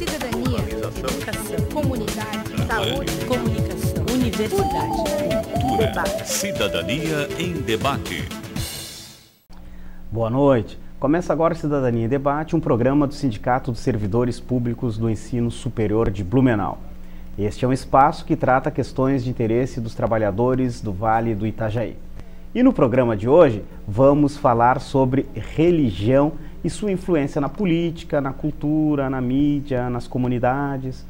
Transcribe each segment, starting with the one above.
cidadania, educação, comunidade, saúde, comunicação, universidade, cultura, debate. cidadania em debate. Boa noite. Começa agora Cidadania em Debate, um programa do Sindicato dos Servidores Públicos do Ensino Superior de Blumenau. Este é um espaço que trata questões de interesse dos trabalhadores do Vale do Itajaí. E no programa de hoje vamos falar sobre religião e sua influência na política, na cultura, na mídia, nas comunidades.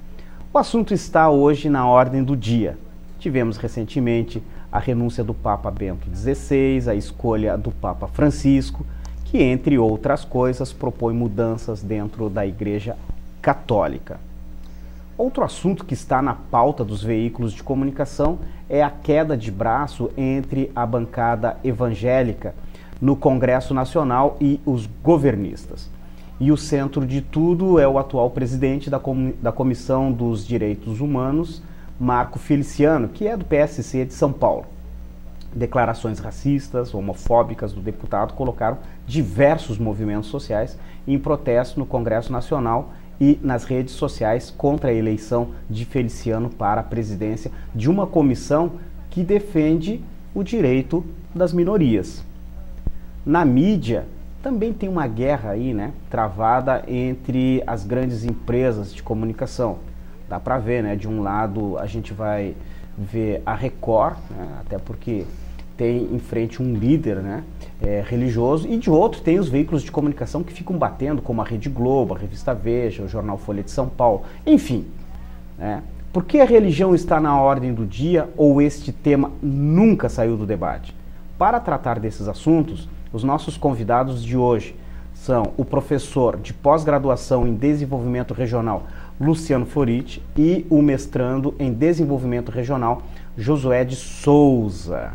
O assunto está hoje na ordem do dia. Tivemos recentemente a renúncia do Papa Bento XVI, a escolha do Papa Francisco, que, entre outras coisas, propõe mudanças dentro da Igreja Católica. Outro assunto que está na pauta dos veículos de comunicação é a queda de braço entre a bancada evangélica no Congresso Nacional e os governistas. E o centro de tudo é o atual presidente da Comissão dos Direitos Humanos, Marco Feliciano, que é do PSC de São Paulo. Declarações racistas, homofóbicas do deputado colocaram diversos movimentos sociais em protesto no Congresso Nacional e nas redes sociais contra a eleição de Feliciano para a presidência de uma comissão que defende o direito das minorias. Na mídia, também tem uma guerra aí, travada entre as grandes empresas de comunicação. Dá para ver, de um lado a gente vai ver a Record, até porque tem em frente um líder religioso, e de outro tem os veículos de comunicação que ficam batendo, como a Rede Globo, a Revista Veja, o Jornal Folha de São Paulo, enfim. Por que a religião está na ordem do dia ou este tema nunca saiu do debate? Para tratar desses assuntos, os nossos convidados de hoje são o professor de pós-graduação em desenvolvimento regional, Luciano Floriti, e o mestrando em desenvolvimento regional, Josué de Souza.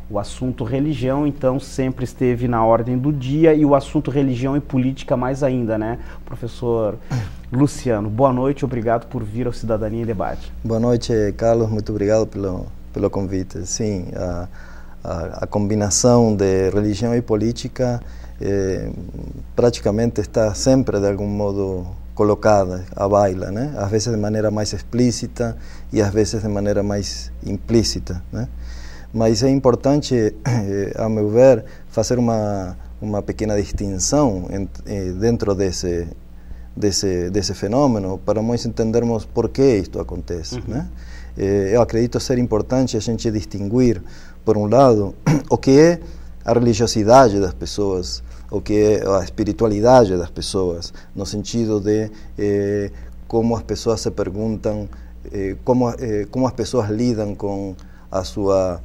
O assunto religião, então, sempre esteve na ordem do dia, e o assunto religião e política mais ainda, Professor Luciano, boa noite, obrigado por vir ao Cidadania em Debate. Boa noite, Carlos, muito obrigado pelo convite. Sim, a combinação de religião e política praticamente está sempre, de algum modo, colocada à baila, às vezes de maneira mais explícita e às vezes de maneira mais implícita, Mas é importante, a meu ver, fazer uma pequena distinção dentro desse fenômeno para nós entendermos por que isto acontece. Eu acredito ser importante a gente distinguir, por um lado, o que é a religiosidade das pessoas, o que é a espiritualidade das pessoas, no sentido de como as pessoas se perguntam, como as pessoas lidam com a sua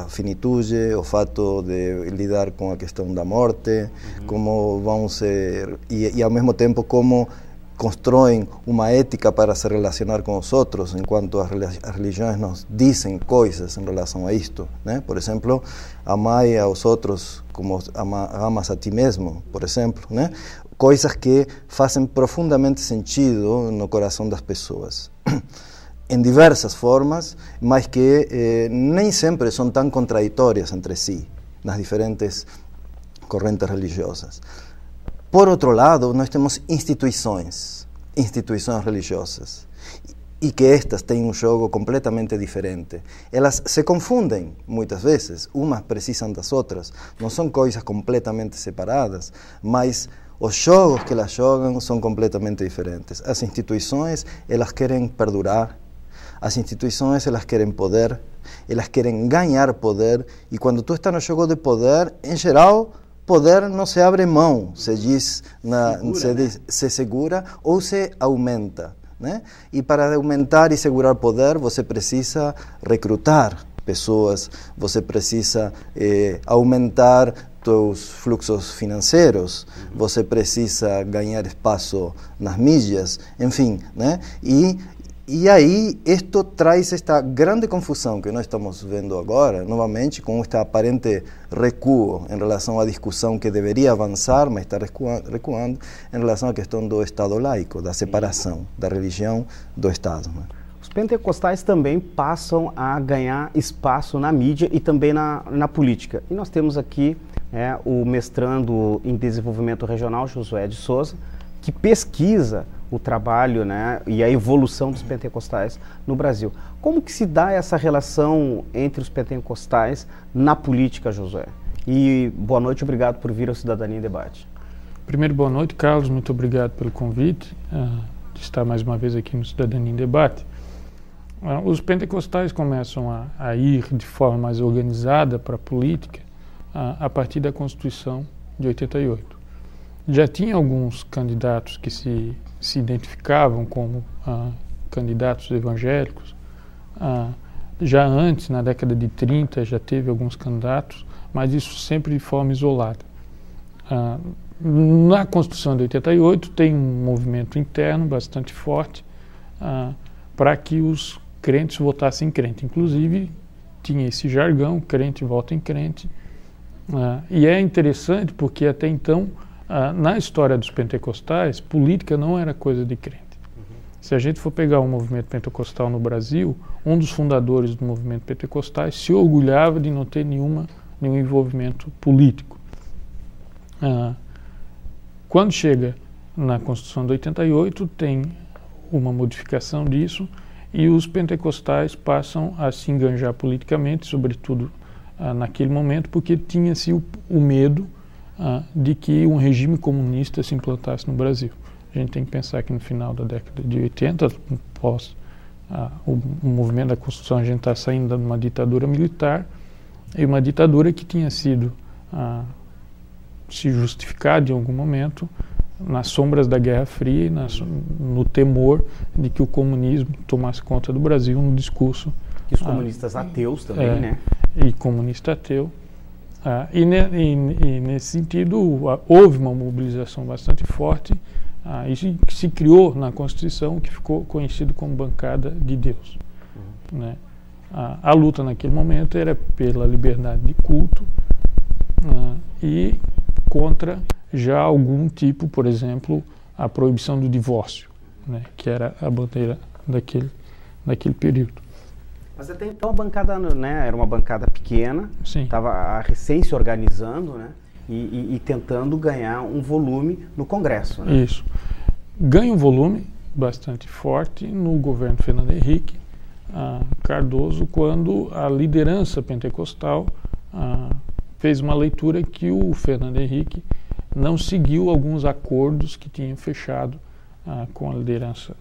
finitude, o fato de lidar com a questão da morte, como vão ser, e ao mesmo tempo como constroem uma ética para se relacionar com os outros, enquanto as religiões nos dizem coisas em relação a isto, Por exemplo, amai aos outros como amas a ti mesmo, por exemplo, Coisas que fazem profundamente sentido no coração das pessoas, em diversas formas, mas que nem sempre são tão contraditórias entre si, nas diferentes correntes religiosas. Por outro lado, nós temos instituições religiosas, e que estas têm um jogo completamente diferente. Elas se confundem muitas vezes, umas precisam das outras, não são coisas completamente separadas, mas os jogos que elas jogam são completamente diferentes. As instituições, elas querem perdurar, as instituições, elas querem poder, elas querem ganhar poder, e quando tu está no jogo de poder, em geral, poder não se abre mão, se diz, se segura ou se aumenta. E para aumentar e segurar poder, você precisa recrutar pessoas, você precisa aumentar teus fluxos financeiros, você precisa ganhar espaço nas mídias, enfim, E aí, isto traz esta grande confusão que nós estamos vendo agora, novamente, com este aparente recuo em relação à discussão que deveria avançar, mas está recuando, em relação à questão do Estado laico, da separação da religião do Estado. Os pentecostais também passam a ganhar espaço na mídia e também na política. E nós temos aqui o mestrando em desenvolvimento regional, Josué de Souza, que pesquisa o trabalho, né, e a evolução dos pentecostais no Brasil. Como que se dá essa relação entre os pentecostais na política, Josué? E boa noite, obrigado por vir ao Cidadania em Debate. Primeiro, boa noite, Carlos, muito obrigado pelo convite de estar mais uma vez aqui no Cidadania em Debate. Os pentecostais começam a ir de forma mais organizada para a política a partir da Constituição de 88. Já tinha alguns candidatos que se identificavam como candidatos evangélicos. Já antes, na década de 30, já teve alguns candidatos, mas isso sempre de forma isolada. Na Constituição de 88 tem um movimento interno bastante forte para que os crentes votassem em crente. Inclusive, tinha esse jargão, crente vota em crente. E é interessante porque até então, na história dos pentecostais, política não era coisa de crente. Se a gente for pegar o movimento pentecostal no Brasil, um dos fundadores do movimento pentecostal se orgulhava de não ter nenhum envolvimento político. Quando chega na Constituição de 88, tem uma modificação disso e os pentecostais passam a se enganjar politicamente, sobretudo naquele momento, porque tinha-se o medo de que um regime comunista se implantasse no Brasil. A gente tem que pensar que no final da década de 80, após o movimento da Constituição, a gente está saindo de uma ditadura militar, e uma ditadura que tinha sido se justificada em algum momento nas sombras da Guerra Fria, no temor de que o comunismo tomasse conta do Brasil no discurso. E os comunistas ateus também, né? E comunista ateu. E nesse sentido, houve uma mobilização bastante forte e se criou na Constituição o que ficou conhecido como Bancada de Deus. Né? A luta naquele momento era pela liberdade de culto e contra já algum tipo, por exemplo, a proibição do divórcio, né? Que era a bandeira daquele período. Mas até então a bancada, né, era uma bancada pequena, estava recém se organizando, né, e tentando ganhar um volume no Congresso. Né? Isso. Ganha um volume bastante forte no governo Fernando Henrique Cardoso, quando a liderança pentecostal fez uma leitura que o Fernando Henrique não seguiu alguns acordos que tinham fechado com a liderança,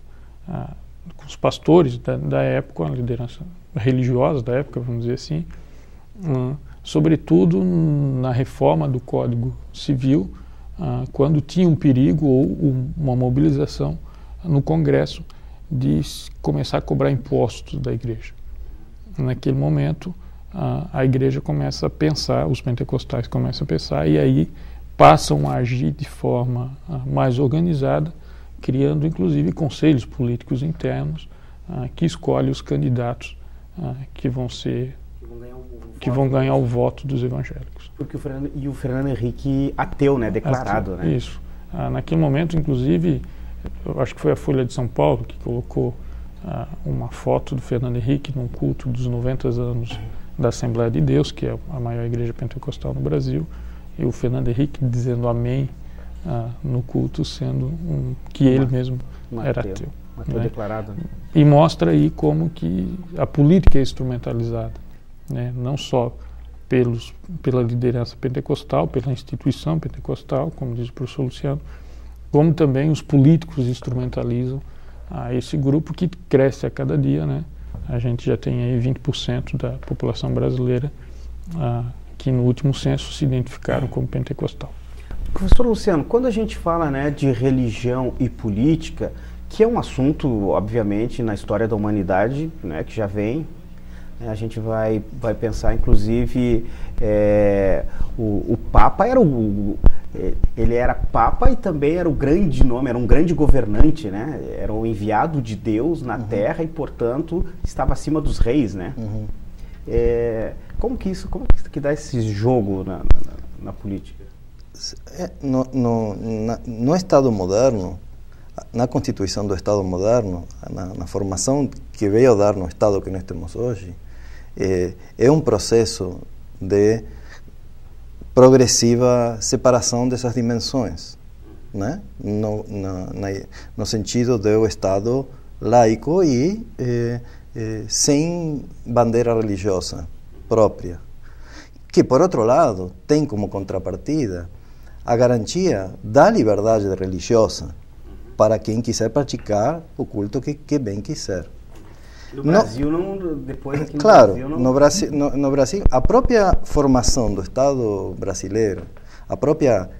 com os pastores da época, com a liderança religiosa da época, vamos dizer assim, sobretudo na reforma do Código Civil, quando tinha um perigo ou uma mobilização no Congresso de começar a cobrar impostos da igreja. Naquele momento, a igreja começa a pensar, os pentecostais começam a pensar, e aí passam a agir de forma mais organizada, criando inclusive conselhos políticos internos que escolhem os candidatos que vão ganhar o voto dos evangélicos. Porque o Fernando Henrique ateu, né, declarado, né? Isso. Naquele momento, inclusive, eu acho que foi a Folha de São Paulo que colocou uma foto do Fernando Henrique num culto dos 90 anos da Assembleia de Deus, que é a maior igreja pentecostal no Brasil, e o Fernando Henrique dizendo amém no culto, sendo que ele mesmo era ateu. Né? Declarado. Né? E mostra aí como que a política é instrumentalizada, né? Não só pela liderança pentecostal, pela instituição pentecostal, como diz o professor Luciano, como também os políticos instrumentalizam esse grupo que cresce a cada dia, né? A gente já tem aí 20% da população brasileira que no último censo se identificaram como pentecostal. Professor Luciano, quando a gente fala, né, de religião e política, que é um assunto, obviamente, na história da humanidade, né, que já vem, né, a gente vai pensar, inclusive, o Papa ele era Papa e também era o grande nome, era um grande governante, né? Era o enviado de Deus na Terra e, portanto, estava acima dos reis, né? Como que dá esse jogo na política? No Estado moderno, na Constituição do Estado moderno, na formação que veio dar no Estado que nós temos hoje, é um processo de progressiva separação dessas dimensões. né? No sentido do Estado laico e sem bandeira religiosa própria. Que, por outro lado, tem como contrapartida a garantia da liberdade religiosa para quem quiser praticar o culto que bem quiser. No Brasil, depois aqui no claro, Brasil, no Brasil, a própria formação do Estado brasileiro, a própria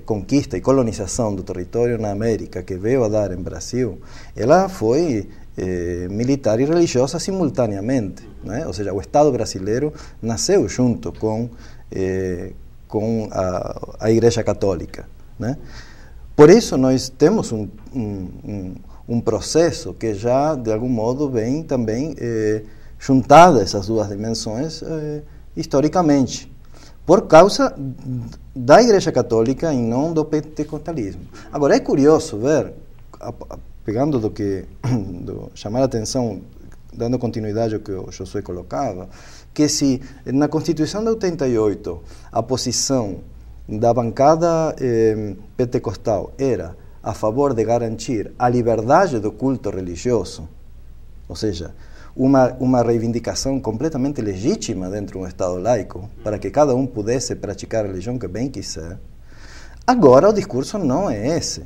conquista e colonização do território na América que veio a dar em Brasil, ela foi militar e religiosa simultaneamente, né? Ou seja, o Estado brasileiro nasceu junto com a Igreja Católica, né? Por isso nós temos um processo que já, de algum modo, vem também juntada essas duas dimensões historicamente, por causa da Igreja Católica e não do pentecostalismo. Agora, é curioso ver, pegando chamar a atenção, dando continuidade ao que o Josué colocava, que se na Constituição de 88 a posição da bancada pentecostal era a favor de garantir a liberdade do culto religioso, ou seja, uma reivindicação completamente legítima dentro de um Estado laico, para que cada um pudesse praticar a religião que bem quiser, agora o discurso não é esse.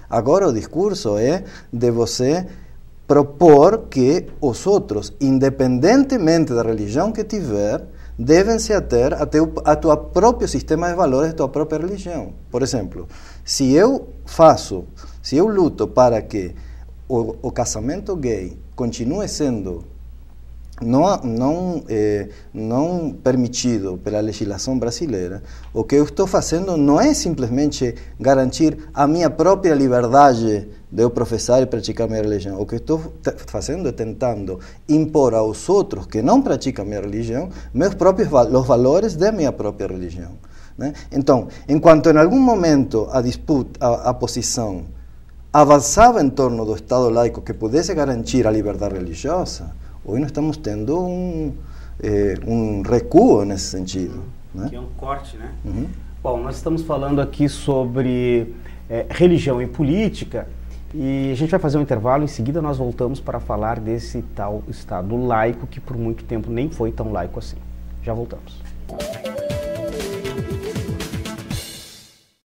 Agora o discurso é de você propor que os outros, independentemente da religião que tiver, devem se ater a teu próprio sistema de valores, a tua própria religião. Por exemplo, se eu luto para que o casamento gay continue sendo não permitido pela legislação brasileira, o que eu estou fazendo não é simplesmente garantir a minha própria liberdade de eu professar e praticar minha religião. O que estou fazendo é tentando impor aos outros que não praticam minha religião os valores da minha própria religião, né? Então, enquanto em algum momento a posição avançava em torno do Estado laico que pudesse garantir a liberdade religiosa, hoje nós estamos tendo um recuo nesse sentido, né? Que é um corte, né? Uhum. Bom, nós estamos falando aqui sobre religião e política, e a gente vai fazer um intervalo, em seguida nós voltamos para falar desse tal Estado laico que por muito tempo nem foi tão laico assim. Já voltamos.